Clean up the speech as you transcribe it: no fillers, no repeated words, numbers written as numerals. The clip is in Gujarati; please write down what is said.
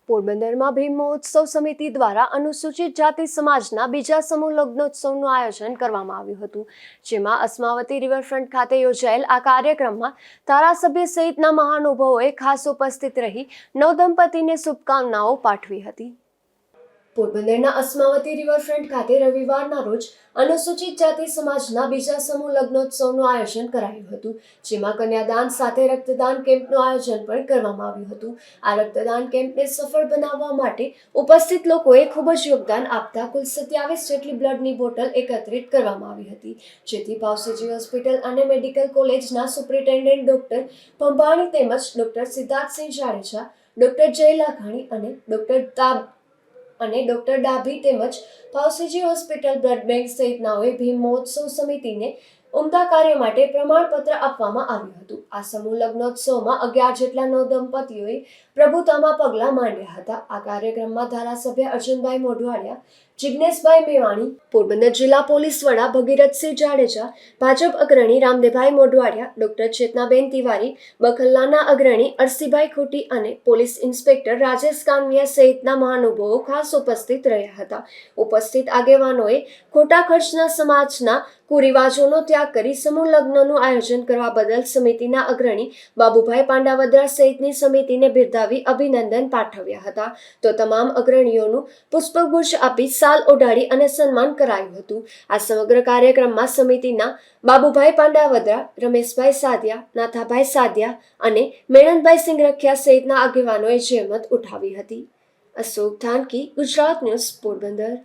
પોરબંદરમાં ભીમ મહોત્સવ સમિતિ દ્વારા અનુસૂચિત જાતિ સમાજના બીજા સમૂહ લગ્નોત્સવનું આયોજન કરવામાં આવ્યું હતું, જેમાં અસ્માવતી રિવરફ્રન્ટ ખાતે યોજાયેલ આ કાર્યક્રમમાં ધારાસભ્ય સહિતના મહાનુભાવોએ ખાસ ઉપસ્થિત રહી નવદંપતીને શુભકામનાઓ પાઠવી હતી. પોરબંદરના અસ્માવતી રિવરફ્રન્ટ ખાતે રવિવારના રોજ અનુસૂચિત જાતિ સમાજના બીજા સમૂહ લગ્નોત્સવનું આયોજન કરાયું હતું, જેમાં કન્યાદાન સાથે રક્તદાન કેમ્પનું આયોજન પણ કરવામાં આવ્યું હતું. આ રક્તદાન કેમ્પને સફળ બનાવવા માટે ઉપસ્થિત લોકોએ ખૂબ જ યોગદાન આપતા કુલ 27 જેટલી બ્લડની બોટલ એકત્રિત કરવામાં આવી હતી, જેથી ભાવસીજી હોસ્પિટલ અને મેડિકલ કોલેજના સુપ્રિન્ટેન્ડન્ટ ડોક્ટર ભંભાણી તેમજ ડોક્ટર સિદ્ધાર્થસિંહ જાડેજા, ડોક્ટર જય લાખાણી અને ડોક્ટર ડાભી તેમજ ભાવસીજી હોસ્પિટલ બ્લડ બેંક સહિતનાઓએ ભીમ મહોત્સવ સમિતિને ઉમદા કાર્ય માટે પ્રમાણપત્ર આપવામાં આવ્યું હતું. આ સમૂહ લગ્નોત્સવમાં 11 જેટલા નવદંપતીઓએ પ્રભુતામાં પગલાં માંડ્યા હતા. આ કાર્યક્રમમાં ધારાસભ્ય અર્જુનભાઈ મોઢવાડિયા, જિજ્ઞેશભાઈ મેવાણી, પોરબંદર જિલ્લા પોલીસ વડા ભગીરથસિંહ જાડેજા, ભાજપ અગ્રણી રામદેવભાઈ મોઢવાડિયા, ડોક્ટર ચેતનાબેન તિવારી, બખલ્લાના અગ્રણી અરસીભાઈ ખોટી અને પોલીસ ઇન્સ્પેક્ટર રાજેશ કાનવિયા સહિતના મહાનુભાવો ખાસ ઉપસ્થિત રહ્યા હતા. ઉપસ્થિત આગેવાનોએ ખોટા ખર્ચના સમાજના કુરિવાજોનો ત્યાગ કરી સમૂહ લગ્નનું આયોજન કરવા બદલ સમિતિના અગ્રણી બાબુભાઈ પાંડાવદરા સહિતની સમિતિને બિરદાવી અભિનંદન પાઠવ્યા હતા. તો તમામ અગ્રણીઓનું પુષ્પગુચ્છ આપી સાલ ઓઢાડી અને સન્માન કરાયું હતું. આ સમગ્ર કાર્યક્રમમાં સમિતિના બાબુભાઈ પાંડાવદરા, રમેશભાઈ સાદિયા, નાથાભાઈ સાદિયા અને મેણનભાઈ સિંગરખિયા સહિતના આગેવાનોએ જહેમત ઉઠાવી હતી. અશોક ધાનકી, ગુજરાત ન્યૂઝ, પોરબંદર.